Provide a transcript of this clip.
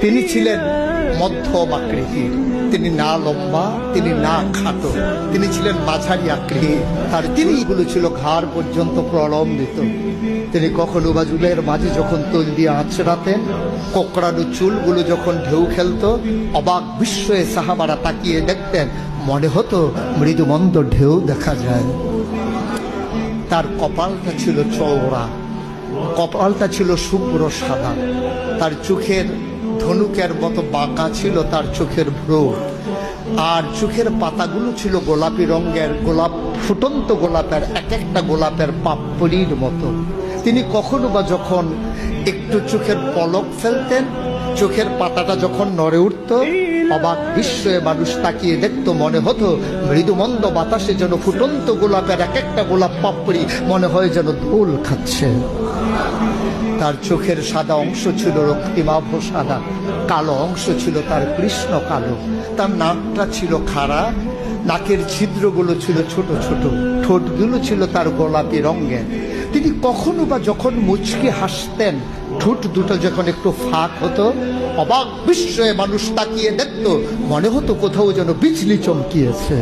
তিনি ছিলেন মধ্যম আকৃতির, তিনি না লম্বা, তিনি না খাটো, তিনি ছিলেন মাঝারি আকৃতির। তার চুলগুলো ছিল ঘাড় পর্যন্ত প্রলম্বিত। তিনি কখনো বা চুলের মাঝে যখন তৈল দিয়ে আঁচড়াতেন, কোকড়ানো চুলগুলো যখন ঢেউ খেলতো, অবাক বিস্ময়ে সাহাবারা তাকিয়ে দেখতেন, মনে হতো মৃদুমন্দ ঢেউ দেখা যায়। তার কপালটা ছিল চওড়া, কপালটা ছিল শুভ্র সাদা, তার চোখের ধনুকের মতো বাঁকা ছিল তার চোখের ভ্রু, আর চোখের পাতাগুলো ছিল গোলাপি রঙের, গোলাপ ফুটন্ত গোলাপের এক একটা গোলাপের পাপড়ির মতো। তিনি কখনো বা যখন একটু চোখের পলক ফেলতেন, চোখের পাতাটা যখন নড়ে উঠত, অবাক বিস্ময়ে মানুষ তাকিয়ে দেখত, মনে হতো মৃদুমন্দ বাতাসে যেন ফুটন্ত গোলাপের এক একটা গোলাপ পাপড়ি মনে হয় যেন দোল খাচ্ছে। তার চোখের সাদা অংশ ছিল রক্তিমাভ সাদা, কালো অংশ ছিল তার কৃষ্ণ কালো। তার নাকটা ছিল খাড়া, নাকের ছিদ্রগুলো ছিল ছোট ছোট, ঠোঁটগুলো ছিল তার গোলাপি রঙের। তিনি কখনো বা যখন মুচকি হাসতেন, ঠোঁট দুটো যখন একটু ফাঁক হতো, অবাক বিস্ময়ে মানুষ তাকিয়ে দেখত, মনে হতো কোথাও যেন বিজলি চমকিয়েছে।